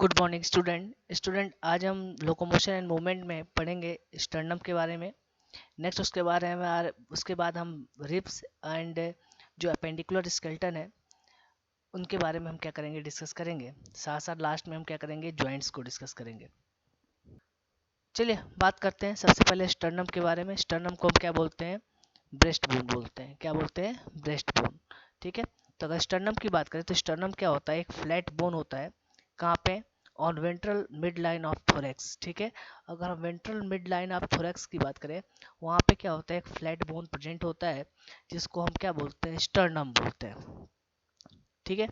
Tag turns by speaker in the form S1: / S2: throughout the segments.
S1: Good morning student आज हम locomotion and movement में पढ़ेंगे स्टर्नम के बारे में। नेक्स्ट उसके बाद हम रिब्स एंड जो अपेंडिकुलर स्केलेटन है उनके बारे में हम क्या करेंगे, डिस्कस करेंगे। साथ साथ लास्ट में हम क्या करेंगे, जॉइंट्स को डिस्कस करेंगे। चलिए बात करते हैं सबसे पहले स्टर्नम के बारे में। स्टर्नम को हम क्या बोलते हैं, ब्रेस्ट बोन बोलते हैं। क्या बोलते हैं, ब्रेस्ट बोन। ठीक है, तो अगर स्टर्नम की बात करें तो स्टर्नम क्या होता है, एक फ्लैट बोन होता है। कहाँ पे, on ventral mid line of thorax. ठीक है, अगर हम ventral mid line of thorax की बात करें, वहाँ पे क्या होता है, एक फ्लैट बोन प्रेजेंट होता है जिसको हम क्या बोलते हैं, स्टर्नम बोलते हैं। ठीक है,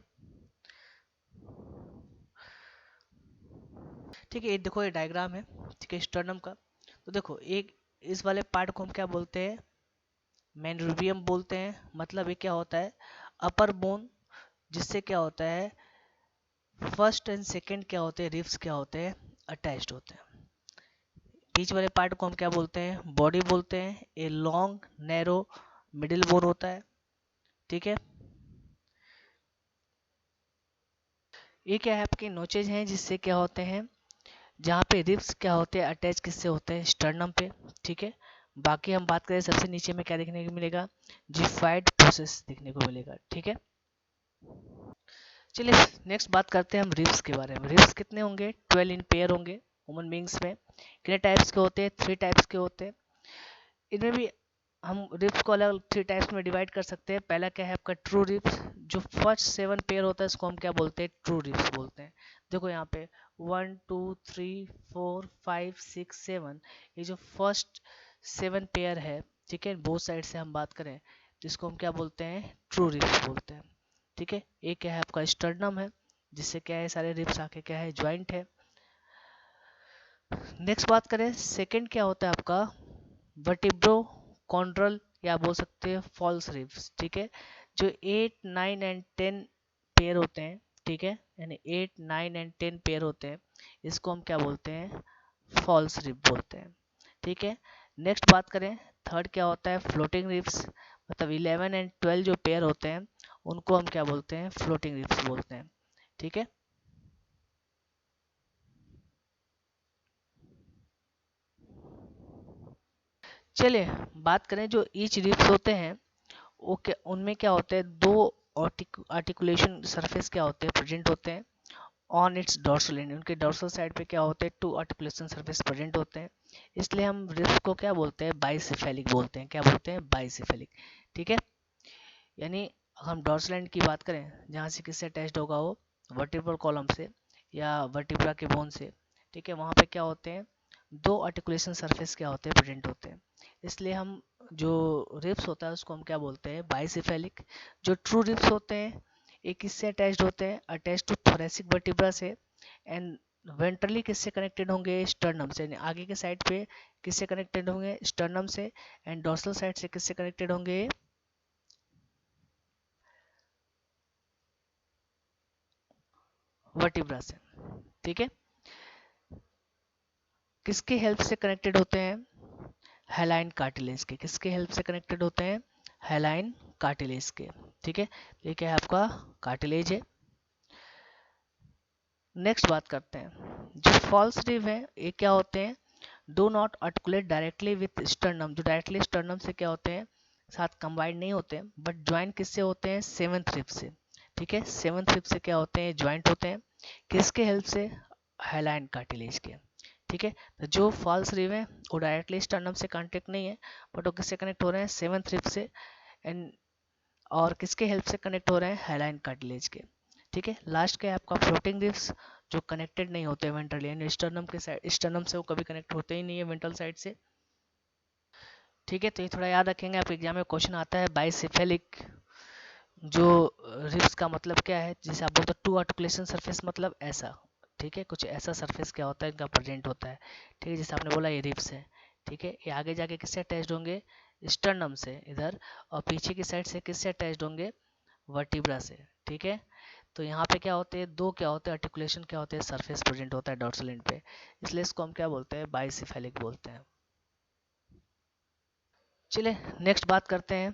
S1: ठीक है, ये देखो ये डायग्राम है, ठीक है, स्टर्नम का। तो देखो एक इस वाले पार्ट को हम क्या बोलते हैं, मेनरूबियम बोलते हैं। मतलब ये क्या होता है, अपर बोन, जिससे क्या होता है, फर्स्ट एंड सेकंड क्या होते हैं, रिब्स क्या होते हैं, अटैच्ड होते हैं। बीच वाले पार्ट को हम क्या बोलते हैं, बॉडी बोलते हैं। A long narrow middle bone होता है। ठीक है, ये क्या है, आपके नोचेज हैं जिससे क्या होते हैं, जहाँ पे रिब्स क्या होते हैं, अटैच किससे होते हैं, स्टर्नम पे। ठीक है, बाकी हम बात करें सबसे नीचे में क्या देखने को मिलेगा, जिफाइड प्रोसेस देखने को मिलेगा। ठीक है, चलिए नेक्स्ट बात करते हैं हम रिब्स के बारे में। रिब्स कितने होंगे, 12 इन पेयर होंगे ह्यूमन बींग्स में। कितने टाइप्स के होते हैं, 3 टाइप्स के होते हैं। इनमें भी हम रिब्स को अलग 3 टाइप्स में डिवाइड कर सकते हैं। पहला क्या है आपका ट्रू रिब्स, जो फर्स्ट 7 पेयर होता है उसको हम क्या बोलते हैं, ट्रू रिब्स बोलते हैं। देखो यहाँ पे 1 2 3 4 5 6 7, ये जो फर्स्ट 7 पेयर है, ठीक है, बोथ साइड से हम बात करें जिसको हम क्या बोलते हैं, ट्रू रिब्स बोलते हैं। ठीक है, एक क्या है आपका स्टर्नम है, जिससे क्या है सारे रिब्स आके क्या है, ज्वाइंट है। नेक्स्ट बात करें, सेकंड क्या होता है आपका, वर्टिब्रो कॉन्ड्रल, या बोल सकते हैं फॉल्स रिब्स। ठीक है, जो 8 9 एंड 10 पेयर होते हैं, ठीक है, यानी 8 9 एंड 10 पेयर होते हैं, इसको हम क्या बोलते हैं, फॉल्स रिब बोलते हैं। ठीक है, नेक्स्ट बात करें, थर्ड क्या होता है, फ्लोटिंग रिब्स। मतलब 11 एंड 12 जो पेयर होते हैं उनको हम क्या बोलते हैं, फ्लोटिंग रिब्स बोलते हैं। ठीक है, चलिए बात करें जो ईच रिब्स होते हैं, वो क्या, उनमें क्या होते हैं, दो आर्टिकुलेशन सरफेस क्या होते हैं, प्रेजेंट होते हैं ऑन इट्स डॉर्सल एंड। उनके डॉर्सल साइड पे क्या होते हैं, 2 आर्टिकुलेशन सरफेस प्रेजेंट होते हैं। इसलिए हम रिब्स को क्या बोलते हैं, बाइसेफेलिक बोलते हैं। क्या बोलते हैं, बाइसेफेलिक। ठीक है, यानी हम डॉर्सल एंड की बात करें, जहाँ से किससे अटैच्ड होगा वो, वर्टिब्रल कॉलम से या वर्टिब्रा के बोन से। ठीक है, वहाँ पे क्या होते हैं, दो आर्टिकुलेशन सरफेस क्या होते हैं, प्रेजेंट होते हैं। इसलिए हम जो रिब्स होता है उसको हम क्या बोलते हैं, बाइसेफेलिक। जो ट्रू रिब्स होते हैं, ये किससे अटैच्ड होते हैं, अटैच्ड टू थोरेसिक वर्टिब्रा से। एंड वेंट्रली किससे कनेक्टेड होंगे, स्टर्नम से। यानी आगे के साइड पे किससे कनेक्टेड होंगे, स्टर्नम से। एंड डॉर्सल साइड से किससे कनेक्टेड होंगे, वर्टिब्रा से। ठीक है, किसके हेल्प से कनेक्टेड होते हैं, हेलाइन कार्टिलेज के। किसके हेल्प से कनेक्टेड होते हैं, हेलाइन कार्टिलेज के। ठीक है, ये क्या है आपका, कार्टिलेज है। नेक्स्ट बात करते हैं, जो फॉल्स रिब है ये क्या होते हैं, do not articulate directly with sternum. जो डायरेक्टली स्टर्नम से क्या होते हैं, साथ कंबाइंड नहीं होते, बट ज्वाइन किससे होते हैं, सेवंथ रिब से। ठीक है, सेवंथ रिब से क्या होते हैं, ज्वाइंट होते हैं। किसके हेल्प से, हेलाइन कार्टिलेज के। ठीक है, तो जो फॉल्स रिब है वो डायरेक्टली स्टर्नम से कांटेक्ट नहीं है, बट वो किससे कनेक्ट हो रहे हैं, सेवंथ रिब से। एंड और किसके हेल्प से कनेक्ट हो रहे हैं, हेलाइन कार्टिलेज के। ठीक है, लास्ट क्या है आपका, फ्लोटिंग रिब्स, जो कनेक्टेड नहीं होते वेंट्रली, यानी स्टर्नम के साइड, स्टर्नम से वो कभी कनेक्ट होते ही नहीं है वेंट्रल साइड से। ठीक है, तो ये थोड़ा याद रखेंगे, आपके एग्जाम में क्वेश्चन आता है बाइसेफेलिक। जो रिब्स का मतलब क्या है, जैसे आप बोलते हो टू आर्टिकुलेशन सरफेस, मतलब ऐसा। ठीक है, कुछ ऐसा सरफेस क्या होता है, इनका प्रेजेंट होता है। ठीक है, जैसे आपने बोला ये रिब्स है। ठीक है, ये आगे जाके किससे अटैच्ड होंगे, स्टर्नम से इधर, और पीछे की साइड से किससे अटैच्ड होंगे, वर्टिब्रा से। ठीक है, तो यहाँ पे क्या होते हैं, दो क्या होते हैं, आर्टिकुलेशन क्या होते हैं, सरफेस प्रेजेंट होता है डॉर्सल एंड पे। इसलिए इसको हम क्या बोलते हैं, बाइसेफेलिक बोलते हैं। चलिए नेक्स्ट बात करते हैं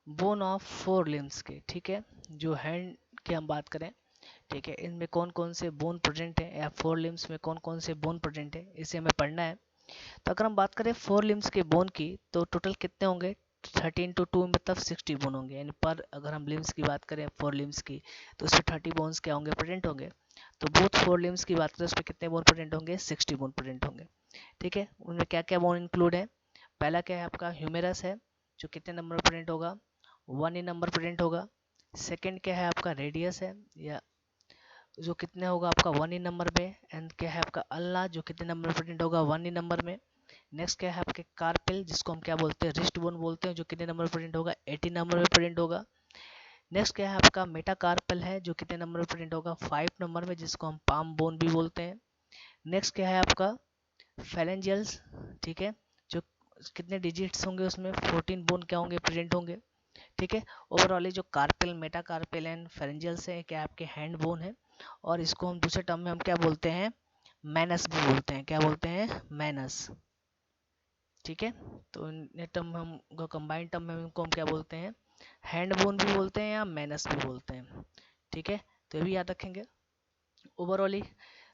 S1: बोन ऑफ 4 लिम्स के। ठीक है, जो हैंड की हम बात करें, ठीक है, इनमें कौन कौन से बोन प्रेजेंट है या फोर लिम्स में कौन कौन से बोन प्रेजेंट है, इसे हमें पढ़ना है। तो अगर हम बात करें फोर लिम्स के बोन की तो टोटल कितने होंगे, 13 to 2 मतलब 60 बोन होंगे, यानी पर अगर हम लिम्स की बात करें फोर लिम्स की तो उसमें 30 बोन्स क्या होंगे, प्रेजेंट होंगे। तो बोथ फोर लिम्स की बात करें उसमें कितने बोन प्रेजेंट होंगे, 60 बोन प्रेजेंट होंगे। ठीक है, उनमें क्या क्या बोन इंक्लूड है, पहला क्या है आपका ह्यूमेरस है जो कितने नंबर प्रेजेंट होगा, 1 ही नंबर प्रेजेंट होगा। सेकंड क्या है आपका रेडियस है या जो कितने होगा आपका 1 ही नंबर में। एंड क्या है आपका अल्ला जो कितने नंबर प्रेजेंट होगा, 1 ही नंबर में। नेक्स्ट क्या है आपके कार्पेल जिसको हम क्या बोलते हैं, रिस्ट बोन बोलते हैं, जो कितने नंबर प्रेजेंट होगा, 80 नंबर में प्रेजेंट होगा। नेक्स्ट क्या है आपका मेटाकार्पल है जो कितने नंबर में प्रेजेंट होगा, 5 नंबर में, जिसको हम पाम बोन भी बोलते हैं। नेक्स्ट क्या है आपका फेलेंजियल्स, ठीक है, जो कितने डिजिट्स होंगे उसमें 14 बोन क्या होंगे, प्रेजेंट होंगे। ठीक है, ओवरऑल जो कार्पेल मेटाकार्पेल एंड फेरेंजियल्स है क्या आपके हैंड बोन है, और इसको हम दूसरे टर्म में हम क्या बोलते हैं, मैनस भी बोलते हैं, क्या बोलते हैं, मैनस। ठीक है, तो इन टर्म हम कंबाइंड टर्म में इनको हम क्या बोलते हैं, हैंड बोन भी बोलते हैं या मैनस भी बोलते हैं। ठीक है, तो ये भी याद रखेंगे। ओवरऑली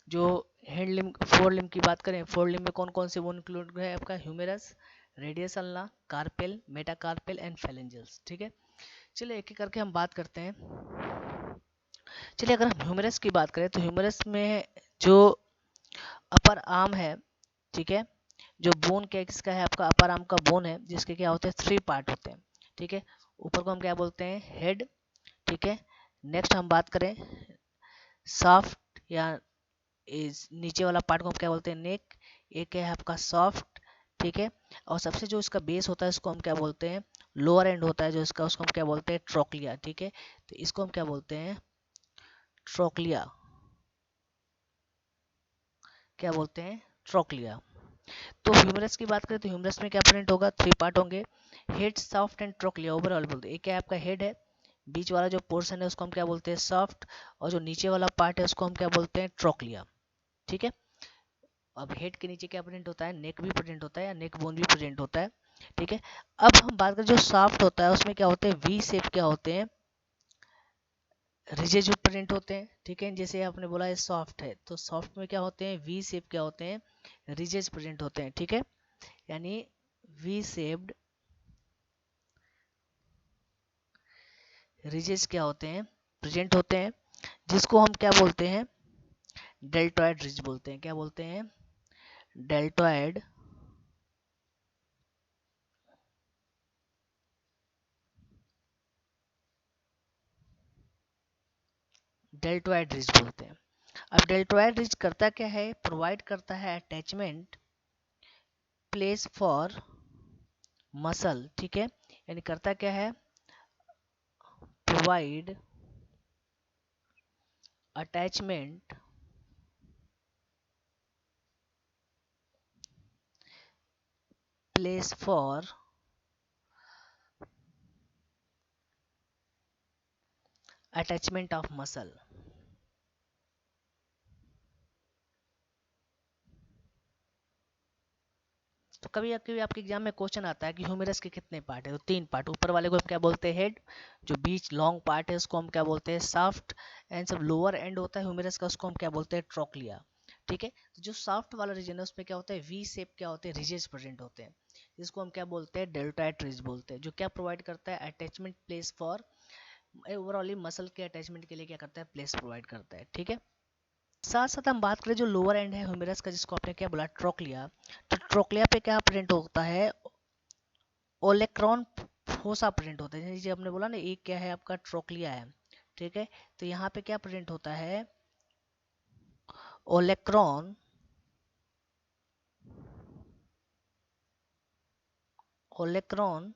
S1: जो हैंड लिम फोर लिम की बात करें, फोर लिम में कौन कौन से बोन इंक्लूड है आपका, ह्यूमेरस, रेडियस अल्ना, कार्पेल, मेटाकार्पेल एंड फेलेंजियल्स। ठीक है, चलिए एक एक करके हम बात करते हैं। चलिए अगर हम ह्यूमरस की बात करें तो ह्यूमरस में जो अपर आर्म है, ठीक है, जो बोन क्या किसका है आपका, अपर आर्म का बोन है, जिसके क्या होते हैं 3 पार्ट होते हैं। ठीक है, ऊपर को हम क्या बोलते हैं, हेड। ठीक है, नेक्स्ट हम बात करें सॉफ्ट या इस नीचे वाला पार्ट को हम क्या बोलते हैं, नेक। एक है आपका सॉफ्ट। ठीक है, और सबसे जो इसका बेस होता है उसको हम क्या बोलते हैं, लोअर एंड होता है जो इसका, उसको हम क्या बोलते हैं, ट्रोक्लिया। ठीक है, तो इसको हम क्या बोलते हैं, ट्रोक्लिया, क्या बोलते हैं, ट्रोक्लिया। तो ह्यूमरस की बात करें तो ह्यूमरस में क्या प्रेजेंट होगा, 3 पार्ट होंगे, head, soft and trochlea. Overall बोलते हैं एक क्या है आपका हेड है, बीच वाला जो पोर्शन है उसको हम क्या बोलते हैं, सॉफ्ट, और जो नीचे वाला पार्ट है उसको हम क्या बोलते हैं, ट्रोक्लिया। ठीक है, अब हेड के नीचे क्या प्रेजेंट होता है, नेक भी प्रेजेंट होता है या नेक बोन भी प्रेजेंट होता है। ठीक है, अब हम बात करें जो सॉफ्ट होता है उसमें क्या होते हैं, वी शेप क्या होते हैं, रिजेज प्रेजेंट होते हैं। ठीक है, जैसे आपने बोला है सॉफ्ट है तो सॉफ्ट में क्या होते हैं, वी शेप क्या होते हैं, रिजेज प्रेजेंट होते हैं। ठीक है, यानी वी शेप्ड रिजेस क्या होते हैं, प्रेजेंट होते हैं, जिसको हम क्या बोलते हैं, डेल्टॉइड रिज बोलते हैं। क्या बोलते हैं, डेल्टॉइड डेल्टॉइड रिज बोलते हैं। अब डेल्टॉइड रिज करता क्या है, प्रोवाइड करता है अटैचमेंट प्लेस फॉर मसल। ठीक है, यानी करता क्या है, provide attachment place for attachment of muscle. तो कभी कभी आपके एग्जाम में क्वेश्चन आता है कि ह्यूमरस के कितने पार्ट है, तो 3 पार्ट, ऊपर वाले को हम क्या बोलते हैं, हेड, जो बीच लॉन्ग पार्ट है उसको हम क्या बोलते हैं, सॉफ्ट, एंड सब लोअर एंड होता है ह्यूमरस का उसको हम क्या बोलते हैं, ट्रोक्लिया। ठीक है, तो जो सॉफ्ट वाला रीजन है उसमें क्या होता है, वी शेप क्या होते हैं, रिजेस प्रेजेंट होते हैं, जिसको हम क्या बोलते हैं, डेल्टॉइड रिज बोलते हैं, जो क्या प्रोवाइड करता है, attachment place for, overall muscle के अटैचमेंट के लिए क्या करता है, प्लेस प्रोवाइड करता है। ठीक है, साथ साथ हम बात करें जो लोअर एंड है ह्यूमरस का, जिसको आपने क्या बोला, ट्रोक्लिया, तो ट्रोक्लिया पे क्या प्रेजेंट होता है, ओलेक्रॉन फोसा प्रेजेंट होता है। जैसे आपने बोला ना, एक क्या है आपका, ट्रोक्लिया है। ठीक है, तो यहाँ पे क्या प्रेजेंट होता है, ओलेक्रॉन ओलेक्रॉन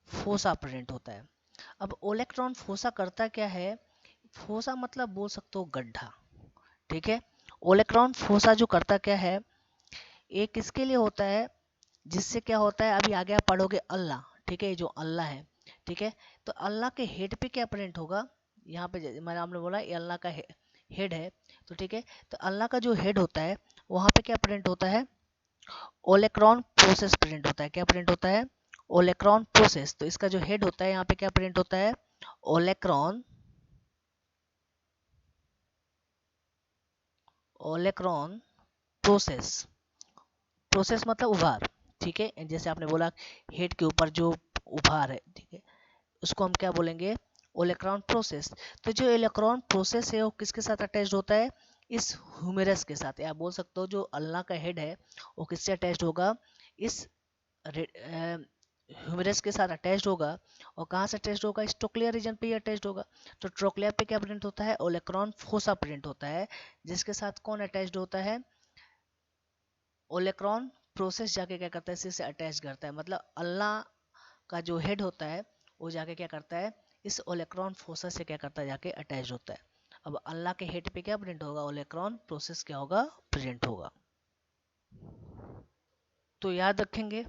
S1: फोसा प्रेजेंट होता है। अब ओलेक्ट्रॉन फोसा करता क्या है, फोसा मतलब बोल सकते हो गड्ढा। ठीक है, ओलेक्ट्रॉन फोसा जो करता क्या है, एक किसके लिए होता है, जिससे क्या होता है, अभी आगे आप पढ़ोगे अल्लाह। ठीक है, ये जो अल्लाह है, ठीक है, तो अल्लाह के हेड पे क्या प्रेजेंट होगा, यहाँ पे मैंने आपने बोला ये अल्लाह का हेड है, तो ठीक है, तो अल्लाह का जो हेड होता है वहाँ पे क्या प्रेजेंट होता है, ओलेक्रॉन प्रोसेस प्रेजेंट होता है। क्या प्रेजेंट होता है, ओलेक्रॉन प्रोसेस। तो इसका जो हेड होता है यहाँ पे क्या प्रेजेंट होता है, ओलेक्रॉन ओलेक्रॉन प्रोसेस, प्रोसेस मतलब उभार, ठीक है। जैसे आपने बोला हेड के ऊपर जो उभार है, ठीक है, उसको हम क्या बोलेंगे, ओलेक्रॉन प्रोसेस। तो जो इलेक्ट्रॉन प्रोसेस है वो किसके साथ अटैच्ड होता है, इस ह्यूमेरस के साथ। या आप बोल सकते हो जो अल्लाह का हेड है वो किससे अटैच्ड होगा, इस ह्यूमेरस के साथ अटैच्ड होगा। और कहाँ से अटैच्ड होगा, इस ट्रोक्लियर रीजन पे ही अटैच्ड होगा। तो ट्रोक्लियर पे क्या प्रेजेंट होता है, ओलेक्रॉन फोसा प्रेजेंट होता है, जिसके साथ कौन अटैच्ड होता है, ओलेक्रॉन प्रोसेस जाके क्या करता है, इसी से अटैच करता है। मतलब अल्लाह का जो हेड होता है वो जाके क्या करता है, इस ओलेक्रॉन फोसा से क्या करता है, जाके अटैच होता है। अब अल्लाह के हेड पे क्या प्रेजेंट होगा, ओलेक्रॉन प्रोसेस क्या होगा, प्रेजेंट होगा। तो याद रखेंगे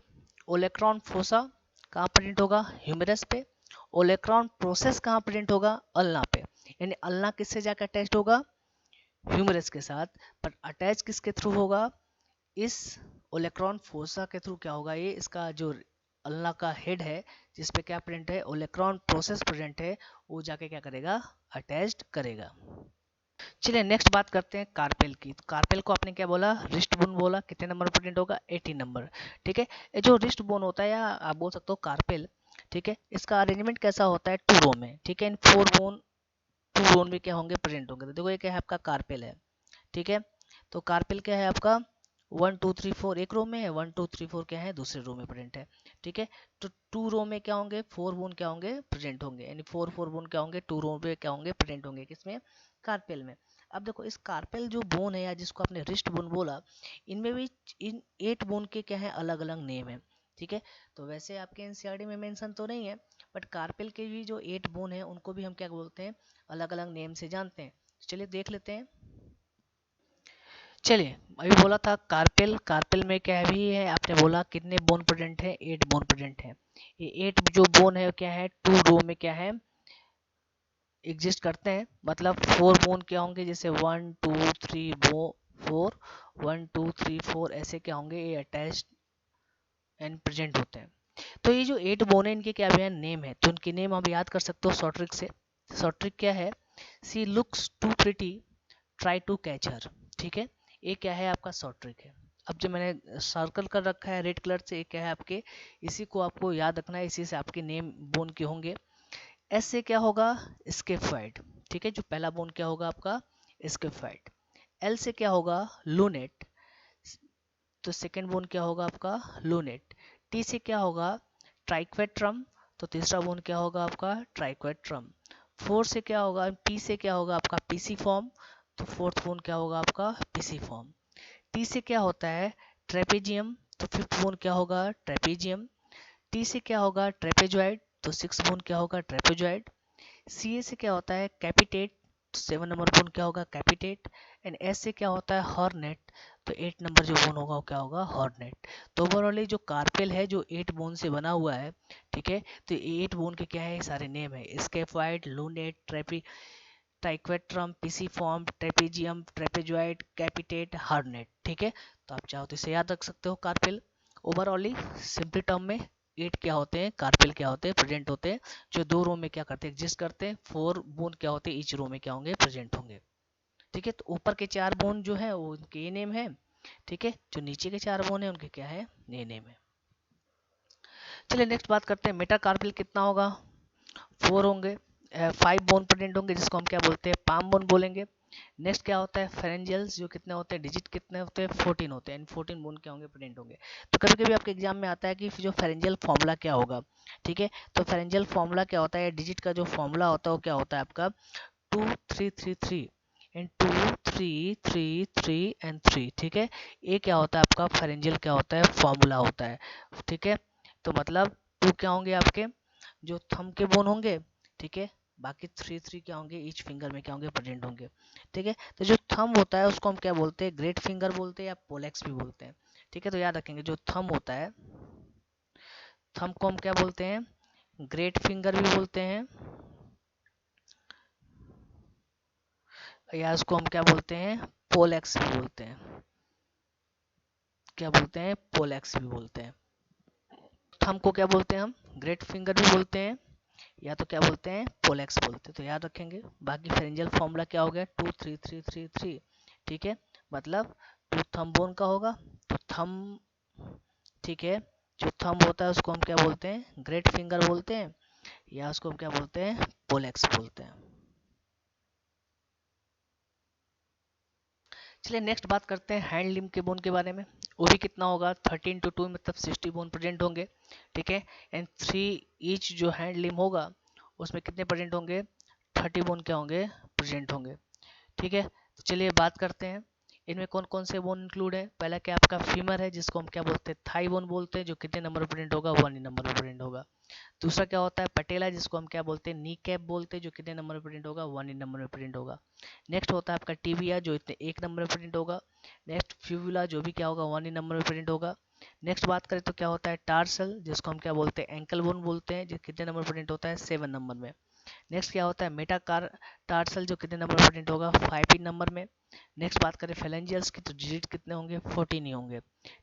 S1: ओलेक्रॉन फोसा कहाँ प्रेजेंट होगा, ह्यूमेरस पे। ओलेक्रॉन प्रोसेस कहाँ प्रेजेंट होगा, अल्ना पे। यानी अल्ना किससे जाकर अटैच होगा, ह्यूमेरस के साथ। पर अटैच किसके थ्रू होगा, इस ओलेक्रॉन फोसा के थ्रू क्या होगा, ये इसका जो अल्लाह का हेड है जिस पे क्या प्रेजेंट है, ओलेक्रॉन प्रोसेस प्रेजेंट है, वो जाके क्या करेगा, अटैच्ड करेगा। चलिए नेक्स्ट बात करते हैं कार्पेल की। तो कार्पेल को आपने क्या बोला, रिस्ट बोन बोला, कितने नंबर प्रेजेंट होगा, 18 नंबर, ठीक है। ये जो रिस्ट बोन होता है, या आप बोल सकते हो कार्पेल, ठीक है, इसका अरेंजमेंट कैसा होता है, 2 रो में, ठीक है। इन 4 बोन 2 बोन में क्या होंगे, प्रेजेंट होंगे। तो देखो ये क्या है, आपका कार्पेल है, ठीक है। तो कार्पेल क्या है आपका, 1 2 3 4 एक रो में है, 1 2 3 4 क्या है, दूसरे रो में प्रेजेंट है, ठीक है। तो 2 रो में क्या होंगे, 4 बोन क्या होंगे, प्रेजेंट होंगे। यानी 4 बोन क्या होंगे, 2 रो में क्या होंगे, प्रेजेंट होंगे, किसमें, कार्पेल में। अब देखो इस कार्पेल जो बोन है, या जिसको आपने रिस्ट बोन बोला, इनमें भी इन 8 बोन के क्या है, अलग अलग नेम है, ठीक है। तो वैसे आपके एनसीईआरटी में मेंशन तो नहीं है, बट कार्पेल के भी जो 8 बोन है उनको भी हम क्या बोलते हैं, अलग अलग नेम से जानते हैं। चलिए देख लेते हैं। चलिए अभी बोला था कार्पेल, कार्पेल में क्या भी है, आपने बोला कितने बोन प्रेजेंट है, 8 बोन प्रेजेंट है। ये 8 जो बोन है क्या है, 2 रो में क्या है, एग्जिस्ट करते हैं। मतलब 4 बोन क्या होंगे, जैसे 1 2 3 4, 1 2 3 4 ऐसे क्या होंगे, ये अटैच्ड एंड प्रेजेंट होते हैं। तो ये जो 8 बोन है इनके क्या भी नेम है, तो उनके नेम आप याद कर सकते हो शॉर्ट ट्रिक से। शॉर्ट ट्रिक क्या है, she looks too pretty try to catch her, ठीक है। ये क्या है, आपका शॉर्ट ट्रिक है। अब जो मैंने सर्कल कर रखा है रेड कलर से, ये क्या है आपके, इसी को आपको याद रखना है, इसी से आपके नेम बोन के होंगे। एस से क्या होगा, स्केफाइड, ठीक है, जो पहला बोन क्या होगा आपका, स्केफाइड। एल से क्या होगा, लूनेट, तो सेकेंड बोन क्या होगा आपका, लूनेट। टी से क्या होगा, ट्राइक्वेट्रम, तो तीसरा बोन क्या होगा आपका, ट्राइक्वेट्रम। फोर से क्या होगा, पी से क्या होगा आपका, पीसी फॉर्म, तो फोर्थ बोन क्या होगा आपका, पीसी फॉर्म। टी से क्या होता है, ट्रेपेजियम, तो फिफ्थ बोन क्या होगा, ट्रेपेजियम। टी से क्या होगा, ट्रेपेजॉइड, तो सिक्स बोन क्या होगा, ट्रेपेजॉइड। सी ए से क्या होता है, कैपिटेट, तो 7 नंबर बोन क्या होगा, कैपिटेट। एंड एस से क्या होता है, हॉर्नेट, तो 8 नंबर जो बोन होगा वो क्या होगा, हॉर्नेट। तो ओवरऑल जो कार्पेल है जो 8 बोन से बना हुआ है, ठीक है। तो 8 बोन के क्या है, सारे नेम है, स्केफाइड, लूनेट, ट्रेपी, triquetrum, pisiform, trapezium, trapezoid, capitate, hamate, ठीक है। तो आप चाहो तो इसे याद रख सकते हो कार्पेल। ओवरऑली सिंपल टर्म में 8 क्या होते हैं, कार्पेल क्या होते हैं, प्रेजेंट होते हैं, जो 2 रो में क्या करते हैं, एग्जिस्ट करते हैं। 4 बोन क्या होते हैं, ईच रो में क्या होंगे, प्रेजेंट होंगे, ठीक है। तो ऊपर के 4 बोन जो है वो उनके ये नेम है, ठीक है। जो नीचे के 4 बोन है उनके क्या है, ये नेम है। चलिए नेक्स्ट बात करते हैं, मेटाकार्पेल कितना होगा, 4 होंगे। 5 बोन प्रेजेंट होंगे, जिसको हम क्या बोलते हैं, पाम बोन बोलेंगे। नेक्स्ट क्या होता है, फेरेंजियल्स, जो कितने होते हैं, डिजिट कितने होते हैं, 14 होते हैं। 14 बोन क्या होंगे, प्रेजेंट होंगे। तो कभी कभी आपके एग्जाम में आता है कि जो फेरेंजियल फॉर्मूला क्या होगा, ठीक है। तो फेरेंजियल फॉर्मूला क्या होता है, डिजिट का जो फॉर्मूला होता है वो क्या होता है आपका, 2 3 3 3 एंड 2 3 3 3 एंड 3, ठीक है। ये क्या होता है आपका, फेरेंजियल क्या होता है, फॉर्मूला होता है, ठीक है। तो मतलब 2 क्या होंगे आपके, जो थंब के बोन होंगे, ठीक है। बाकी 3 3 क्या होंगे, ईच फिंगर में क्या होंगे, प्रेजेंट होंगे, ठीक है। तो जो थंब होता है उसको हम क्या बोलते हैं, ग्रेट फिंगर बोलते हैं, या पोलेक्स भी बोलते हैं, ठीक है। तो याद रखेंगे जो थंब होता है, थंब को हम क्या बोलते हैं, ग्रेट फिंगर भी बोलते हैं, या उसको हम क्या बोलते हैं, पोलेक्स भी बोलते हैं, क्या बोलते हैं, पोलेक्स भी बोलते हैं। थंब को क्या बोलते हैं हम, ग्रेट फिंगर भी बोलते हैं, या तो क्या बोलते हैं, पोलेक्स बोलते हैं। तो याद रखेंगे। बाकी फेरेंजियल फॉर्मूला क्या हो गया, 2 3 3 3 3, ठीक है। मतलब जो थंब बोन का होगा तो थंब, ठीक है, जो थंब होता है उसको हम क्या बोलते हैं, ग्रेट फिंगर बोलते हैं, या उसको हम क्या बोलते हैं, पोलेक्स बोलते हैं। चलिए नेक्स्ट बात करते हैं हैंड लिम्ब के बोन के बारे में। वो भी कितना होगा, 13 to 2 मतलब 60 बोन प्रेजेंट होंगे, ठीक है। एंड 3 ईच जो हैंड लिम्ब होगा उसमें कितने प्रेजेंट होंगे, 30 बोन क्या होंगे, प्रेजेंट होंगे, ठीक है। तो चलिए बात करते हैं इनमें कौन कौन से बोन इंक्लूड है। पहला क्या आपका फीमर है जिसको हम क्या बोलते हैं, थाई बोन बोलते हैं, जो कितने नंबर पर प्रेजेंट होगा, 1 नंबर पर प्रेजेंट होगा। दूसरा क्या होता है पटेला, जिसको हम क्या बोलते हैं, नी कैप बोलते हैं, जो कितने नंबर में प्रिंट होगा, 1 नंबर में प्रिंट होगा। नेक्स्ट होता है आपका टीबिया, जो इतने 1 नंबर में प्रिंट होगा। नेक्स्ट फ्यूबुला, जो भी क्या होगा, 1 नंबर में प्रिंट होगा। नेक्स्ट बात करें तो क्या होता है टार्सल, जिसको हम क्या बोलते हैं, एंकल बोन बोलते हैं, जो कितने नंबर प्रिंट होता है, 7 नंबर में। नेक्स्ट क्या होता है मेटाकार टार्सल, जो कितने नंबर में प्रिंट होगा, 5 नंबर में। नेक्स्ट बात करें फेलेंजियल्स की, तो डिजिट कितने होंगे, 14 ही होंगे,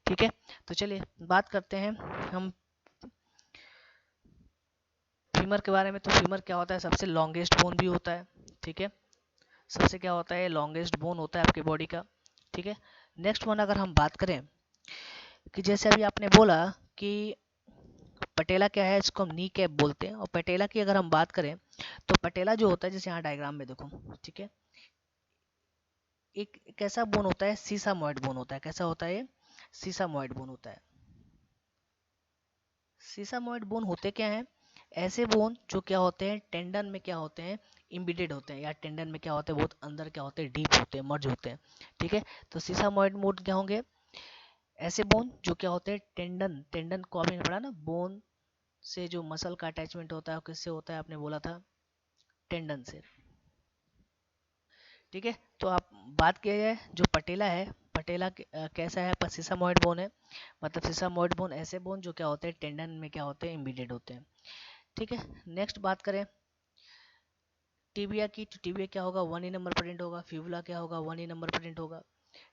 S1: ठीक है। तो चलिए बात करते हैं हम फीमर के बारे में। तो फीमर क्या होता है, सबसे लॉन्गेस्ट बोन भी होता है, ठीक है, सबसे क्या होता है, लॉन्गेस्ट बोन होता है आपके बॉडी का, ठीक है। नेक्स्ट वन अगर हम बात करें कि जैसे अभी आपने बोला कि पटेला क्या है, इसको हम नी कैप बोलते हैं, और पटेला की अगर हम बात करें तो पटेला जो होता है, जैसे यहाँ डायग्राम में देखो, ठीक है, एक कैसा बोन होता है, सीसा मॉइड बोन होता है। कैसा होता है ये, सीसा मॉइड बोन होता है। सीसामोइड बोन होते क्या हैं, ऐसे बोन जो क्या होते हैं टेंडन में क्या होते हैं, इम्बेडेड होते हैं, या टेंडन में क्या होते हैं, बहुत अंदर क्या होते हैं, डीप होते हैं, मर्ज होते हैं, ठीक है। तो सीसामोइड बोन क्या होंगे, ऐसे बोन जो क्या होते हैं टेंडन, टेंडन को आपने पढ़ा ना, बोन से जो मसल का अटैचमेंट होता है किससे होता है, आपने बोला था टेंडन से, ठीक है। तो आप बात किया जाए जो पटेला है, पटेला कैसा है, सीसामोइड बोन है, मतलब सीसामोइड बोन ऐसे बोन जो क्या होते हैं टेंडन में क्या होते हैं, इम्बेडेड होते हैं, ठीक है। नेक्स्ट बात करें टीबिया की, तो टीबिया क्या होगा, 1 ही नंबर प्रेजेंट होगा। फिबुला क्या होगा, 1 ही नंबर प्रेजेंट होगा।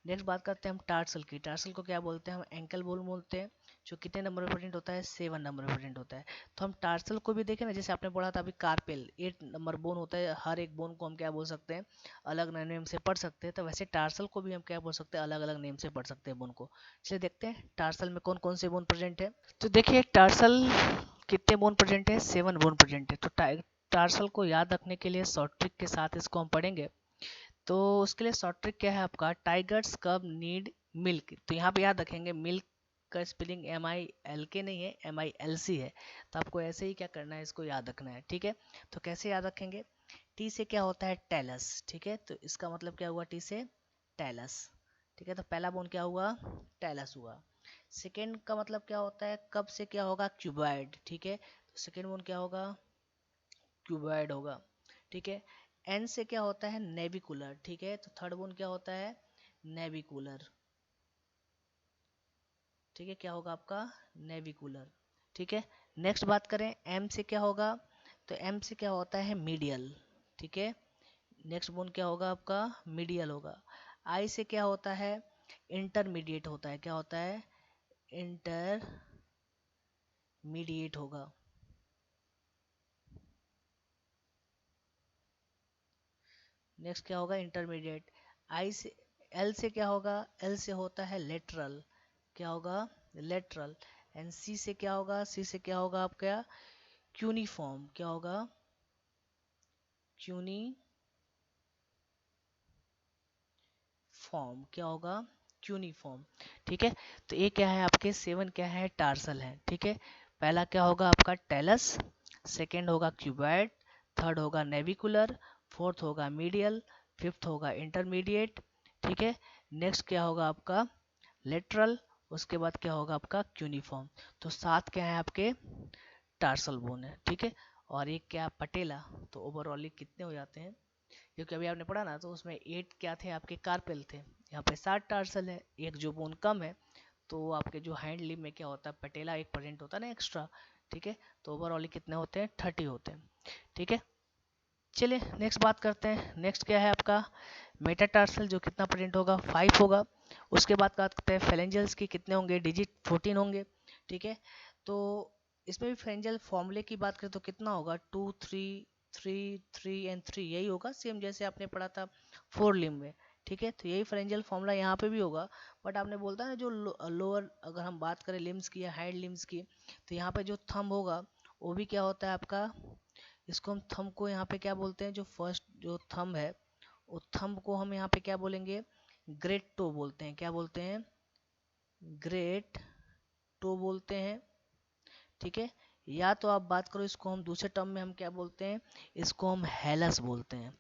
S1: नेक्स्ट बात करते हैं हम टार्सल की, टार्सल को क्या बोलते हैं, हम एंकल बोन बोलते हैं, जो कितने नंबर में प्रेजेंट होता है, 7 नंबर में प्रेजेंट होता है। तो हम टार्सल को भी देखें ना, जैसे आपने पढ़ा था अभी कार्पेल 8 नंबर बोन होता है, हर एक बोन को हम क्या बोल सकते हैं, अलग नेम से पढ़ सकते हैं। तो वैसे टार्सल को भी हम क्या बोल सकते हैं, अलग अलग नेम से पढ़ सकते हैं बोन को। चलिए देखते हैं टार्सल में कौन कौन से बोन प्रेजेंट है। तो देखिए टार्सल कितने बोन प्रेजेंट है, 7 बोन प्रेजेंट है। तो टार्सल को याद रखने के लिए शॉर्ट ट्रिक के साथ इसको हम पढ़ेंगे। तो उसके लिए शॉर्ट ट्रिक क्या है आपका, टाइगर्स कब नीड मिल्क। तो यहाँ पे याद रखेंगे मिल्क का स्पेलिंग MILK नहीं है, MILC है। तो आपको ऐसे ही क्या करना है, इसको याद रखना है, ठीक है। तो कैसे याद रखेंगे, टी से क्या होता है, टेलस, ठीक है। तो इसका मतलब क्या हुआ, टी से टेलस, ठीक है। तो पहला बोन क्या हुआ, टेलस हुआ। सेकेंड का मतलब क्या होता है, कब से क्या होगा, क्यूबॉइड, ठीक है। तो सेकेंड बोन क्या होगा, क्यूबॉइड होगा, ठीक है। एन से क्या होता है, नेविकुलर, ठीक है। तो थर्ड बोन क्या होता है, नेविकुलर, ठीक है, क्या होगा आपका, नेविकुलर, ठीक है। नेक्स्ट बात करें एम से क्या होगा, तो एम से क्या होता है, मीडियल, ठीक है। नेक्स्ट बोन क्या होगा आपका, मीडियल होगा। आई से क्या होता है, इंटरमीडिएट होता है, क्या होता है, इंटरमीडिएट होगा। नेक्स्ट क्या होगा, इंटरमीडिएट। आई से एल से क्या होगा, एल से होता है लेटरल, क्या होगा, लेटरल। एंड सी से क्या होगा, सी से क्या होगा आपका, क्यूनिफॉर्म, क्या होगा, क्यूनिफॉर्म, क्या होगा, क्यूनिफॉर्म, ठीक है। तो ये क्या है आपके 7 क्या है, टार्सल है, ठीक है। पहला क्या होगा आपका टेलस, सेकेंड होगा क्यूबॉइड, थर्ड होगा नेविकुलर, फोर्थ होगा मीडियल, फिफ्थ होगा इंटरमीडिएट, ठीक है। नेक्स्ट क्या होगा आपका लेटरल, उसके बाद क्या होगा आपका क्यूनिफॉर्म। तो 7 क्या है आपके टार्सल बोन है, ठीक है। और एक क्या पटेला, तो ओवरऑल कितने हो जाते हैं, क्योंकि अभी आपने पढ़ा ना, तो उसमें 8 क्या थे आपके कार्पेल थे, यहाँ पे 7 टार्सल है, एक जो बोन कम है। तो आपके जो हैंड लिम में क्या होता है, पटेला एक प्रेजेंट होता है ना एक्स्ट्रा, ठीक है। तो ओवरऑल कितने होते हैं, 30 होते हैं, ठीक है। चलिए नेक्स्ट बात करते हैं, नेक्स्ट क्या है आपका मेटाटार्सल, जो कितना प्रेजेंट होगा, 5 होगा। उसके बाद बात करते हैं फेलेंजल्स की, कितने होंगे, डिजिट 14 होंगे, ठीक है। तो इसमें भी फेरेंजियल फॉर्मूले की बात करें तो कितना होगा, 2 3 3 3 एंड 3, यही होगा सेम जैसे आपने पढ़ा था 4 लिम्ब में, ठीक है, तो यही फरेंजियल फॉर्मूला यहाँ पे भी होगा। बट आपने बोलता है ना जो लोअर, अगर हम बात करें लिम्स की या हाइंड लिम्स की, तो यहाँ पे जो थंब होगा वो भी क्या होता है आपका, इसको हम थंब को यहाँ पे क्या बोलते हैं, जो फर्स्ट जो थंब है वो थंब को हम यहाँ पे क्या बोलेंगे, ग्रेट टो बोलते हैं। क्या बोलते हैं, ग्रेट टो बोलते हैं। ठीक है, या तो आप बात करो इसको हम दूसरे टर्म में हम क्या बोलते हैं, इसको हम हेलस बोलते हैं।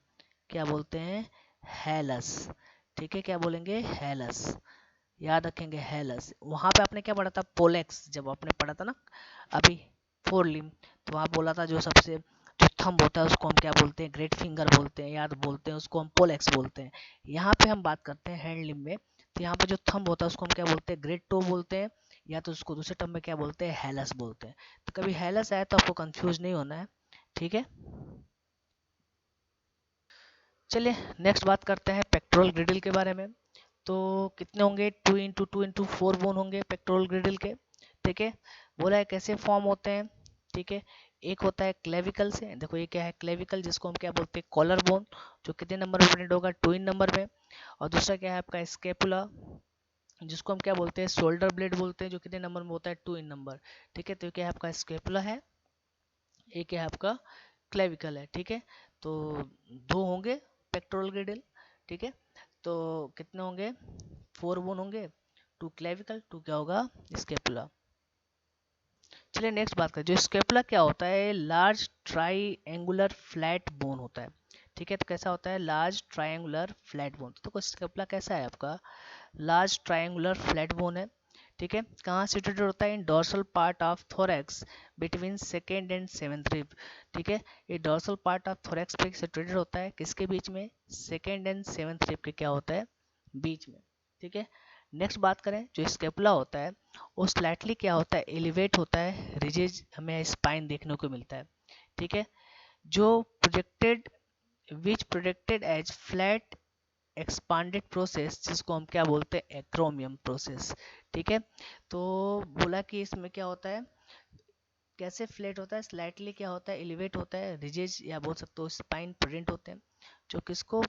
S1: क्या बोलते हैं, हेलस। ठीक है, क्या बोलेंगे, हेलस। याद रखेंगे हेलस। वहां पे आपने क्या पढ़ा था, पोलेक्स, जब आपने पढ़ा था ना अभी फोर लिम, तो वहाँ बोला था जो सबसे जो थंब होता है उसको हम क्या बोलते हैं, ग्रेट फिंगर बोलते हैं, याद बोलते हैं उसको हम पोलेक्स बोलते हैं। यहाँ पे हम बात करते हैं हैंड लिम में, तो यहाँ पे जो थंब होता है उसको हम क्या बोलते हैं, ग्रेट टो बोलते हैं, या तो उसको दूसरे टर्म में क्या बोलते हैं, हेलस बोलते हैं। तो कभी हेलस आए तो आपको कंफ्यूज नहीं होना है। ठीक है, चलिए नेक्स्ट बात करते हैं पेक्टोरल ग्रिडल के बारे में। तो कितने होंगे, 2 × 2 × 4 बोन होंगे पेक्टोरल ग्रिडल के। ठीक है, बोला है कैसे फॉर्म होते हैं। ठीक है, एक होता है क्लेविकल से, देखो ये क्या है, क्लेविकल, जिसको हम क्या बोलते हैं, कॉलर बोन, जो कितने नंबर में प्रेजेंट होगा, 2 नंबर में। और दूसरा क्या है आपका स्केपुला, जिसको हम क्या बोलते हैं, शोल्डर ब्लेड बोलते हैं, जो कितने नंबर में होता है, 2 नंबर। ठीक है, तो ये क्या है आपका स्केपुला है, ये क्या है आपका क्लेविकल है। ठीक है, तो दो होंगे पेक्टोरल ग्रिडल। ठीक है, तो कितने होंगे, 4 बोन होंगे, 2 क्लेविकल, 2 क्या होगा, स्केपुला। चलिए नेक्स्ट बात करें, जो स्केपुला क्या होता है, large try angular flat bone होता है। ठीक है, तो कैसा होता है, लार्ज ट्रायंगुलर फ्लैट बोन। तो स्केपुला कैसा है आपका, लार्ज ट्रायंगुलर फ्लैट बोन है। ठीक है, कहाँ सिचुएटेड होता है, in dorsal part of thorax between second and seventh rib. ठीक है, ये डोर्सल पार्ट ऑफ थोरैक्स पे सिचुएटेड होता है, किसके बीच में, सेकेंड एंड सेवेंथ रिब के क्या होता है, बीच में। ठीक है, नेक्स्ट बात करें, जो स्केपुला होता है वो स्लाइटली क्या होता है, एलिवेट होता है, रिजेज हमें स्पाइन देखने को मिलता है। ठीक है, जो projected, which projected as flat expanded process, जिसको हम क्या बोलते हैं, एक्रोमियम प्रोसेस। ठीक है, तो बोला कि इसमें क्या होता है, कैसे फ्लैट होता है, स्लाइटली क्या होता है, एलिवेट होता है, रिजेज या बोल सकते हो स्पाइन प्रेजेंट होते हैं, जो किसको,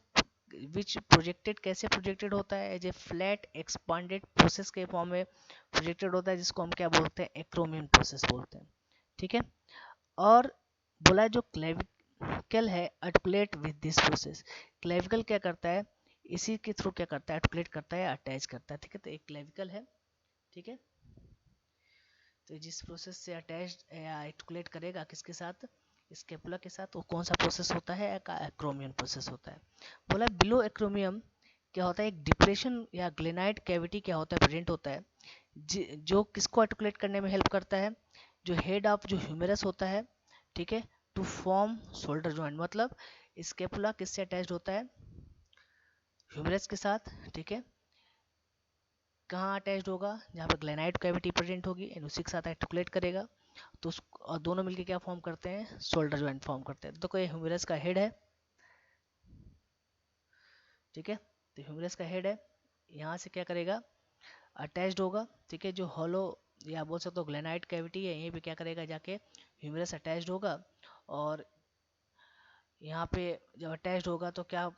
S1: विच प्रोजेक्टेड, कैसे प्रोजेक्टेड होता है, as a flat expanded process के फॉर्म में प्रोजेक्टेड होता है, जिसको हम क्या बोलते हैं, एक्रोमियन प्रोसेस बोलते हैं। ठीक है, और बोला जो क्लेविकल है articulate with this process, clavicle क्या करता है, इसी के थ्रू क्या करता है, आर्टिकुलेट करता है, अटैच करता है। ठीक है, तो एक क्लेविकल है। ठीक है, तो जिस प्रोसेस से अटैच या आर्टिकुलेट करेगा किसके साथ, स्केपुला के साथ, वो कौन सा प्रोसेस होता है, एक्रोमियन प्रोसेस होता है। बोला बिलो एक्रोमियम क्या होता है, एक डिप्रेशन या ग्लेनाइड कैविटी क्या होता है, प्रेजेंट होता है, जो किसको आर्टिकुलेट करने में हेल्प करता है, जो हेड ऑफ जो ह्यूमेरस होता है। ठीक है, टू फॉर्म शोल्डर जॉइंट, मतलब स्केपुला किससे अटैच्ड होता है, ह्यूमेरस के साथ। ठीक है, कहाँ अटैच्ड होगा, जहाँ पे ग्लेनाइड कैविटी प्रेजेंट होगी एंड उसी के साथ आर्टिकुलेट करेगा, तो और दोनों मिलके क्या फॉर्म करते हैं, शोल्डर जॉइंट फॉर्म करते हैं। तो कोई ह्यूमेरस का हेड है। ठीक है, तो ह्यूमेरस का हेड है, यहाँ से क्या करेगा, अटैच्ड होगा। ठीक है, जो हॉलो या बोल सकते हो ग्लेनाइड कैविटी है, यहीं पे क्या करेगा, जाके ह्यूमेरस अटैच्ड होगा, और यहाँ पे जब अटैच्ड होगा तो क्या,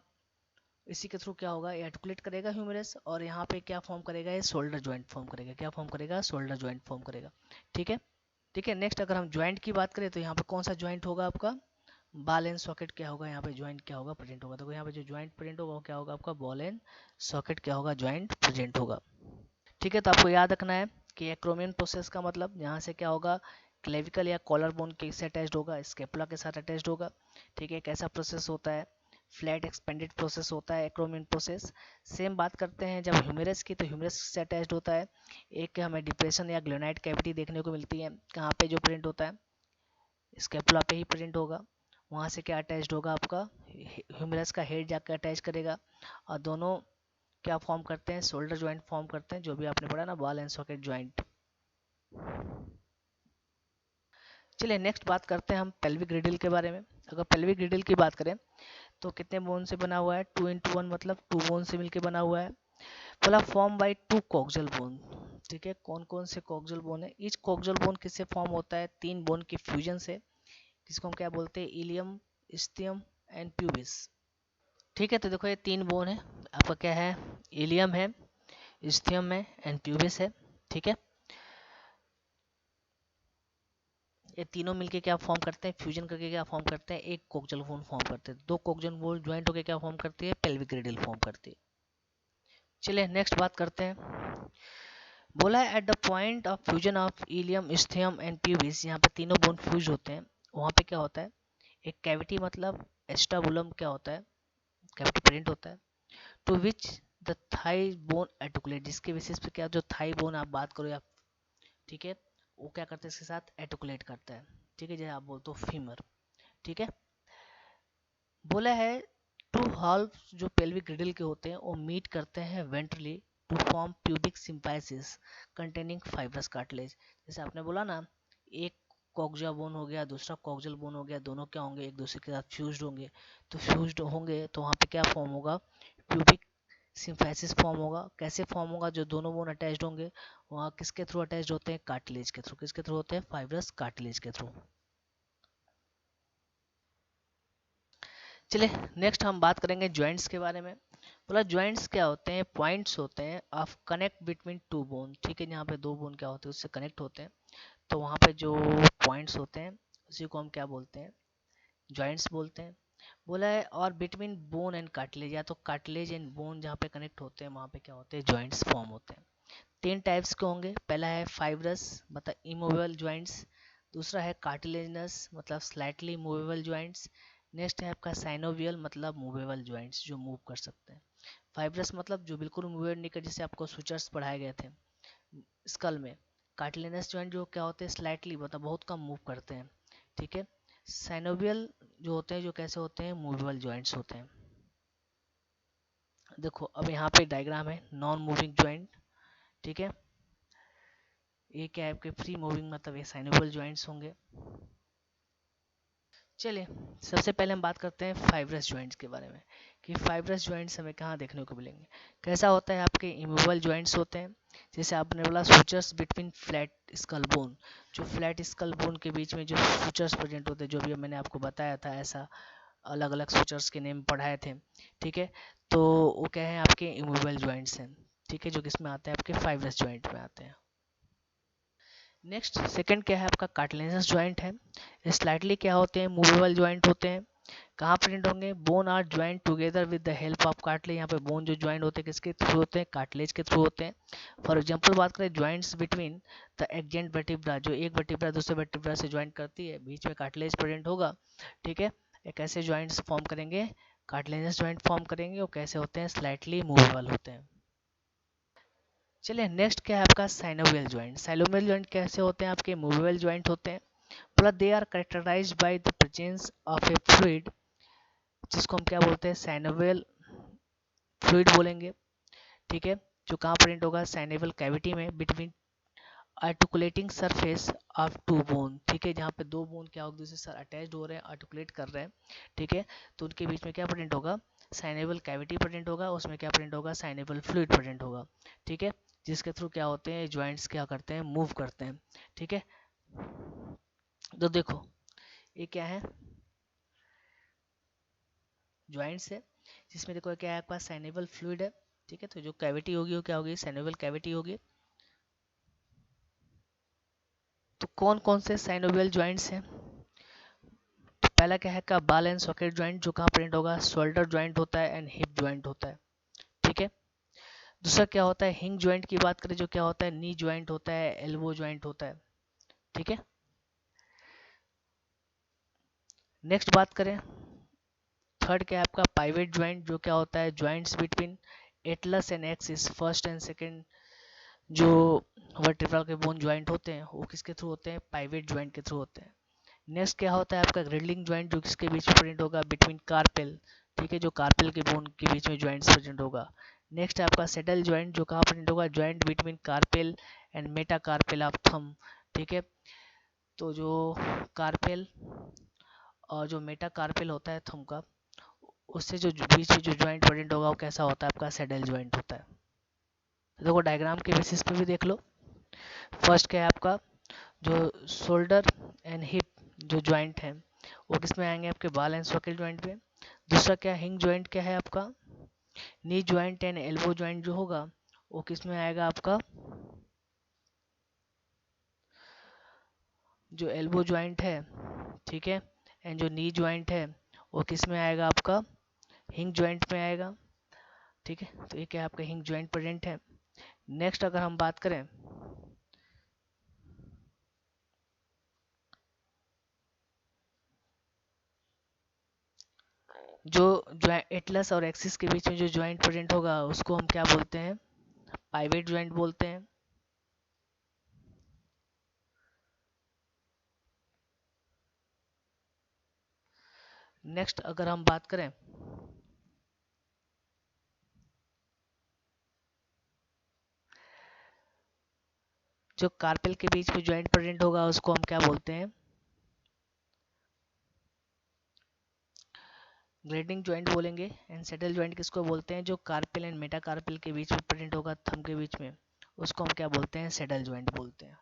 S1: इसी के थ्रू क्या होगा, ये आर्टिकुलेट करेगा ह्यूमेरस, और यहाँ पे क्या फॉर्म करेगा, ये शोल्डर जॉइंट फॉर्म करेगा। क्या फॉर्म करेगा, शोल्डर जॉइंट फॉर्म करेगा। ठीक है, ठीक है, नेक्स्ट अगर हम ज्वाइंट की बात करें, तो यहाँ पे कौन सा ज्वाइंट होगा आपका, बॉल एंड सॉकेट क्या होगा, यहाँ पे ज्वाइंट क्या होगा, प्रेजेंट होगा। तो यहाँ पे जो ज्वाइंट प्रेजेंट होगा वो क्या होगा आपका, बॉल एंड सॉकेट क्या होगा, ज्वाइंट प्रेजेंट होगा। ठीक है, तो आपको याद रखना है कि एक्रोमियन प्रोसेस का मतलब यहाँ से क्या होगा, क्लेविकल या कॉलर बोन किससे अटैच्ड होगा, स्केपुला के साथ अटैच्ड होगा। ठीक है, कैसा प्रोसेस होता है, फ्लैट एक्सपेंडेड प्रोसेस होता है एक्रोमियन प्रोसेस। सेम बात करते हैं जब ह्यूमेरस की, तो ह्यूमेरस से अटैच्ड होता है, एक हमें डिप्रेशन या ग्लोनाइड कैविटी देखने को मिलती है, कहाँ पे जो प्रेजेंट होता है, स्केपुला पे ही प्रेजेंट होगा। वहाँ से क्या अटैच्ड होगा आपका, ह्यूमेरस का हेड जाकर अटैच करेगा, और दोनों क्या फॉर्म करते हैं, शोल्डर ज्वाइंट फॉर्म करते हैं, जो भी आपने पढ़ा ना, बॉल एंड सॉकेट ज्वाइंट। चलिए नेक्स्ट बात करते हैं हम पेल्विक ग्रिडल के बारे में। अगर पेल्विक ग्रिडल की बात करें तो कितने बोन से बना हुआ है, 2 × 1, मतलब 2 बोन से मिलकर बना हुआ है। बोला फॉर्म बाई 2 कॉक्सियल बोन। ठीक है, कौन कौन से कॉक्सियल बोन है, ईच कॉक्सियल बोन किससे फॉर्म होता है, 3 बोन की फ्यूजन से, जिसको हम क्या बोलते हैं, इलियम, स्टियम एंड प्यूबिस। ठीक है, तो देखो ये 3 बोन है, आपका क्या है, इलियम है, इस्थियम है एंड प्यूबिस है। ठीक है, ये तीनों मिलके क्या फॉर्म करते हैं, फ्यूजन करके क्या फॉर्म करते हैं, एक कोक्जल बोन फॉर्म करते हैं। दो कोक्जल बोन ज्वाइंट होकर क्या फॉर्म करती है, पेल्विक रेडियल फॉर्म करती है। चलिए नेक्स्ट बात करते हैं। बोला है at the point of fusion of ilium, ischium and pubis, यहाँ पे तीनों बोन फ्यूज होते हैं, वहाँ पे क्या होता है, एक कैविटी मतलब एस्टाबुलम क्या होता है, कैविटी प्रेजेंट होता है, to which the thigh bone articulate, जिसके बेसिस पे क्या, जो थाई बोन आप बात करो या, ठीक है, वो क्या करते हैं, इसके साथ एर्टिकुलेट करता है। ठीक है, जैसे आप बोलते हो फीमर। ठीक है, बोला है टू हाल्व जो पेल्विक ग्रिडल के होते हैं वो मीट करते हैं ventrally to form pubic symphysis containing fibrous cartilage. जैसे आपने बोला ना, एक कॉक्जा बोन हो गया, दूसरा कॉक्जल बोन हो गया, दोनों क्या होंगे, एक दूसरे के साथ फ्यूज्ड होंगे। तो फ्यूज्ड होंगे तो वहाँ पे क्या फॉर्म होगा, प्यूबिक सिंफाइसिस फॉर्म होगा। कैसे फॉर्म होगा, जो दोनों बोन अटैच्ड होंगे वहाँ किसके थ्रू अटैच्ड होते हैं, कार्टिलेज के थ्रू। किसके थ्रू होते हैं, फाइब्रस कार्टिलेज के थ्रू। चलिए नेक्स्ट हम बात करेंगे ज्वाइंट्स के बारे में। बोला ज्वाइंट्स क्या होते हैं, पॉइंट्स होते हैं of connect between two bone. ठीक है, यहाँ पे दो बोन क्या होते हैं, उससे कनेक्ट होते हैं, तो वहाँ पे जो पॉइंट्स होते हैं उसी को हम क्या बोलते हैं, ज्वाइंट्स बोलते हैं। बोला है और बिटवीन बोन एंड कार्टिलेज, या तो कार्टिलेज एंड बोन जहाँ पे कनेक्ट होते हैं वहाँ पे क्या होते हैं, ज्वाइंट्स फॉर्म होते हैं। तीन टाइप्स के होंगे, पहला है फाइब्रस मतलब इमूवेबल ज्वाइंट्स, दूसरा है कार्टिलेजनस मतलब स्लाइटली मूवेबल ज्वाइंट्स, नेक्स्ट है आपका साइनोवियल मतलब मूवेबल ज्वाइंट्स जो मूव कर सकते हैं। फाइब्रस मतलब जो बिल्कुल मूवेबल नहीं कर, जैसे आपको सूचर्स पढ़ाए गए थे स्कल में। कार्टिलेजनस ज्वाइंट जो क्या होते हैं, स्लाइटली मतलब बहुत कम मूव करते हैं। ठीक है, साइनोवियल जो होते हैं, जो कैसे होते हैं, मूवेबल ज्वाइंट्स होते हैं। देखो अब यहाँ पे डायग्राम है नॉन मूविंग ज्वाइंट। ठीक है, ये क्या है आपके फ्री मूविंग मतलब ये साइनोवियल ज्वाइंट्स होंगे। चलिए सबसे पहले हम बात करते हैं फाइब्रस ज्वाइंट्स के बारे में, कि फाइब्रस ज्वाइंट्स हमें कहाँ देखने को मिलेंगे। कैसा होता है, आपके इमूवेबल ज्वाइंट्स होते हैं, जैसे आपने बोला sutures between flat skull bone, जो फ्लैट स्कल बोन के बीच में जो सूचर्स प्रेजेंट होते हैं, जो भी मैंने आपको बताया था, ऐसा अलग अलग सूचर्स के नेम पढ़ाए थे। ठीक है, तो वो क्या है, आपके इमूवेबल ज्वाइंट्स हैं। ठीक है, जो किसमें आते हैं, आपके फाइब्रस ज्वाइंट में आते हैं। नेक्स्ट सेकंड क्या है, आपका कार्टिलेजनस ज्वाइंट है। स्लाइटली क्या होते हैं, मूवेबल ज्वाइंट होते हैं। कहाँ प्रेजेंट होंगे, bone are joint together with the help of cartilage. यहाँ पे बोन जो ज्वाइंट होते हैं किसके थ्रू होते हैं, कार्टिलेज के थ्रू होते हैं। फॉर एग्जांपल बात करें ज्वाइंट्स बिटवीन द एडजेंट वर्टिब्रा, जो एक वर्टिब्रा दूसरे वर्टिब्रा से ज्वाइंट करती है, बीच में कार्टिलेज प्रेजेंट होगा। ठीक है, एक ऐसे ज्वाइंट्स फॉर्म करेंगे, कार्टिलेजनस ज्वाइंट फॉर्म करेंगे, और कैसे होते हैं, स्लाइटली मूवेबल होते हैं। चलिए नेक्स्ट क्या है आपका साइनोवियल ज्वाइंट। साइनोवियल ज्वाइंट कैसे होते हैं, आपके मूवेबल ज्वाइंट होते हैं। बोला they are characterized by the presence of a fluid, जिसको हम क्या बोलते हैं, साइनोवियल फ्लूइड बोलेंगे। ठीक है, जो कहाँ प्रेजेंट होगा, साइनोवियल कैविटी में between articulating surface of two bone. ठीक है, जहाँ पे दो बोन क्या एक दूसरे से अटैच्ड हो रहे हैं, आर्टिकुलेट कर रहे हैं। ठीक है, तो उनके बीच में क्या प्रेजेंट होगा, साइनोवियल कैविटी प्रेजेंट होगा, उसमें क्या प्रेजेंट होगा, साइनोवियल फ्लूइड प्रेजेंट होगा। ठीक है, जिसके थ्रू क्या होते हैं, ज्वाइंट्स क्या करते हैं, मूव करते हैं। ठीक है, तो देखो ये क्या है, ज्वाइंट्स है, जिसमें देखो क्या है, आपके पास साइनेबल फ्लूइड है। ठीक है, तो जो कैविटी होगी वो क्या होगी, साइनोवियल कैविटी होगी। तो कौन कौन से साइनोवियल ज्वाइंट्स हैं, तो पहला क्या है का बॉल एंड सॉकेट ज्वाइंट, जो कहाँ प्रेजेंट होगा, शोल्डर ज्वाइंट होता है एंड हिप ज्वाइंट होता है। ठीक है, दूसरा क्या होता है, हिंग ज्वाइंट की बात करें, जो क्या होता है, नी ज्वाइंट होता है, एल्बो ज्वाइंट होता है। ठीक है, नेक्स्ट बात करें, थर्ड क्या है आपका पाइवेट ज्वाइंट, जो क्या होता है, joints between Atlas and axis, first and second जो वर्टिब्रल के बोन ज्वाइंट होते हैं वो किसके थ्रू होते हैं, पाइवेट ज्वाइंट के थ्रू होते हैं। नेक्स्ट क्या होता है आपका ग्रिडलिंग ज्वाइंट, जो किसके बीच में प्रेजेंट होगा, बिटवीन कार्पेल। ठीक है, जो कार्पेल के बोन के बीच में ज्वाइंट्स प्रेजेंट होगा। नेक्स्ट है आपका सेडल ज्वाइंट, जो कहाँ प्रेजेंट होगा, joint between carpel and Meta carpel of thumb. ठीक है, तो जो कार्पेल और जो मेटा कार्पेल होता है थंब का, उससे जो बीच में जो ज्वाइंट प्रेजेंट होगा वो कैसा होता है, आपका सेडल ज्वाइंट होता है। तो देखो डायग्राम के बेसिस पे भी देख लो। फर्स्ट क्या है आपका, जो शोल्डर एंड हिप जो ज्वाइंट है वो किस में आएंगे, आपके बॉल एंड सॉकेट ज्वाइंट पे। दूसरा क्या हिंग ज्वाइंट क्या है आपका, knee joint and elbow joint जो होगा वो किस में आएगा आपका, जो एल्बो ज्वाइंट है, ठीक है, एंड जो नी ज्वाइंट है वो किस में आएगा आपका, हिंग ज्वाइंट में आएगा, ठीक है। तो ये क्या है आपका हिंग ज्वाइंट प्रेजेंट है। नेक्स्ट अगर हम बात करें जो एटलस और एक्सिस के बीच में जो ज्वाइंट प्रेजेंट होगा उसको हम क्या बोलते हैं, पाइवेट ज्वाइंट बोलते हैं। नेक्स्ट अगर हम बात करें जो कार्पेल के बीच में ज्वाइंट प्रेजेंट होगा उसको हम क्या बोलते हैं, ग्रेडिंग ज्वाइंट बोलेंगे। एंड सेटल ज्वाइंट किसको बोलते हैं, जो कार्पेल एंड मेटाकार्पेल के बीच में प्रेजेंट होगा थंब के बीच में, उसको हम क्या बोलते हैं, सेटल ज्वाइंट बोलते हैं।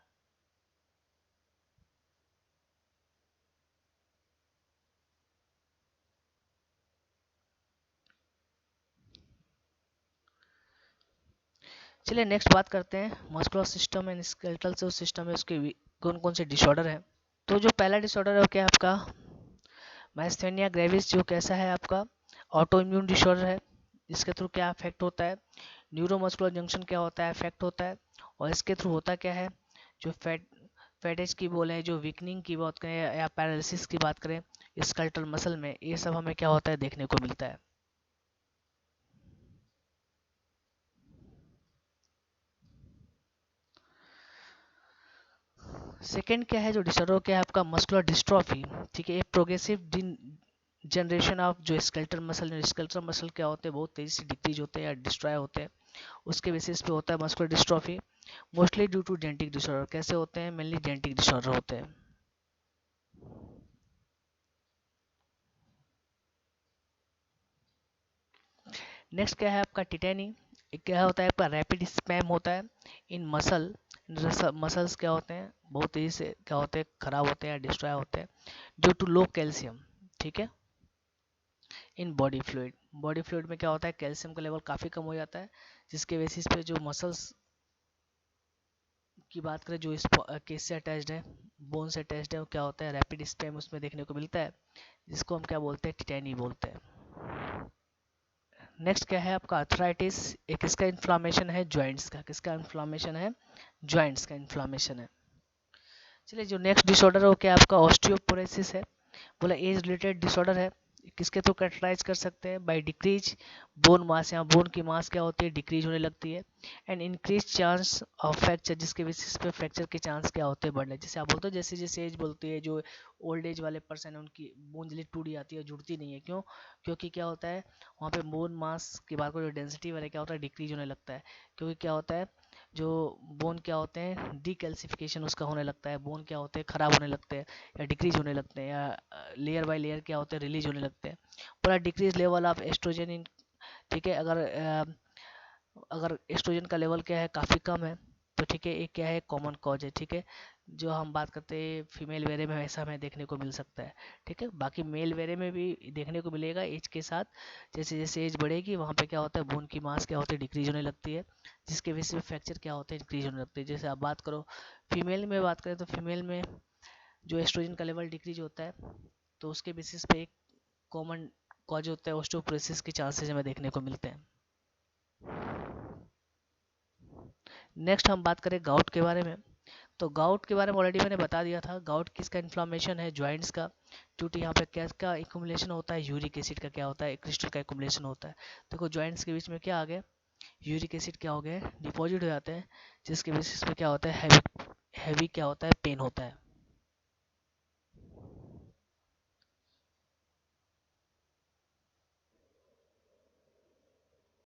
S1: चलिए नेक्स्ट बात करते हैं मस्कुलर सिस्टम एंड स्केलेटल जो सिस्टम है उसके कौन कौन से डिसऑर्डर है। तो जो पहला डिसऑर्डर है वो क्या है आपका, माइस्थेनिया ग्रेविस, जो कैसा है आपका ऑटो इम्यून डिसऑर्डर है। इसके थ्रू क्या अफेक्ट होता है, न्यूरोमस्कुलर जंक्शन क्या होता है, अफेक्ट होता है। और इसके थ्रू होता क्या है, जो फैटेज की बोले, जो वीकनिंग की बात करें या पैरालिसिस की बात करें स्केलेटल मसल में, ये सब हमें क्या होता है देखने को मिलता है। सेकेंड क्या है जो डिसऑर्डर, क्या है आपका मस्कुलर डिस्ट्रॉफी, ठीक है, प्रोग्रेसिव जनरेशन ऑफ जो स्केलेटल मसल क्या होते हैं बहुत तेजी से डिक्रीज होते हैं या डिस्ट्रॉय होते हैं, उसके बेसिस पे होता है muscular dystrophy. Mostly due to genetic disorder, कैसे होते हैं, मेनली जेनेटिक डिसऑर्डर होते हैं। नेक्स्ट क्या है आपका टिटेनी, क्या होता है आपका रैपिड स्पैम होता है इन मसल्स क्या होते हैं बहुत तेजी से क्या होते हैं खराब होते हैं या डिस्ट्रॉय होते हैं ड्यू टू लो कैल्शियम, ठीक है। इन बॉडी फ्लूइड में क्या होता है कैल्शियम का लेवल काफ़ी कम हो जाता है, जिसके बेसिस पे जो मसल्स की बात करें जो इस केस से अटैच्ड है, बोन से अटैच्ड है, वो क्या होता है रैपिड स्पैम उसमें देखने को मिलता है, जिसको हम क्या बोलते हैं टिटेनी बोलते हैं। नेक्स्ट क्या है आपका अर्थराइटिस, एक किसका इन्फ्लामेशन है, जॉइंट्स का, किसका इन्फ्लामेशन है, जॉइंट्स का इन्फ्लामेशन है। चलिए जो नेक्स्ट डिसऑर्डर है वो क्या आपका ऑस्टियोपोरोसिस है, बोला एज रिलेटेड डिसऑर्डर है। किसके थ्रू कैरेक्टराइज कर सकते हैं, बाय डिक्रीज बोन मास, या बोन की मास क्या होती है डिक्रीज होने लगती है, and increase chance of fracture, जिसके बेसिस पे फ्रैक्चर के चांस क्या होते हैं बढ़ने, जैसे आप बोलते हो जैसे जैसे एज बोलती है, जो ओल्ड एज वाले पर्सन है उनकी बोन जल्दी टूट जाती है, जुड़ती नहीं है, क्यों, क्योंकि क्या होता है वहाँ पे बोन मास की बात करो जो डेंसिटी वाले क्या होता है डिक्रीज होने लगता है, क्योंकि क्या होता है जो बोन क्या होते हैं डीकैल्सिफिकेशन उसका होने लगता है, बोन क्या होते हैं खराब होने लगते हैं या डिक्रीज होने लगते हैं, या लेयर बाय लेयर क्या होते हैं रिलीज होने लगते हैं, पूरा डिक्रीज लेवल ऑफ एस्ट्रोजन इन, ठीक है। अगर एस्ट्रोजन का लेवल क्या है काफ़ी कम है तो ठीक है, एक क्या है कॉमन कॉज है, ठीक है। जो हम बात करते हैं फीमेल वेरे में वैसा हमें देखने को मिल सकता है, ठीक है। बाकी मेल वेरे में भी देखने को मिलेगा एज के साथ, जैसे जैसे एज बढ़ेगी वहाँ पे क्या होता है बोन की मास क्या होती है डिक्रीज होने लगती है, जिसके वजह से फ्रैक्चर क्या होते हैं इंक्रीज होने लगते हैं। जैसे आप बात करो फीमेल में बात करें तो फीमेल में जो एस्ट्रोजन का लेवल डिक्रीज होता है तो उसके बेसिस पे एक कॉमन कॉज होता है ऑस्टियोपोरोसिस के चांसेस हमें देखने को मिलते हैं। नेक्स्ट हम बात करें गाउट के बारे में, तो गाउट के बारे में ऑलरेडी मैंने बता दिया था, गाउट किसका इन्फ्लामेशन है, जॉइंट्स का, क्योंकि यहाँ पे क्या का एकुमुलेशन होता है, यूरिक एसिड का क्या होता है क्रिस्टल का एकुमुलेशन होता है। देखो जॉइंट्स के बीच में क्या आ गया, यूरिक एसिड क्या हो गया डिपॉजिट हो जाते हैं, जिसके बेसिस पे क्या होता है हैवी क्या होता है पेन होता है।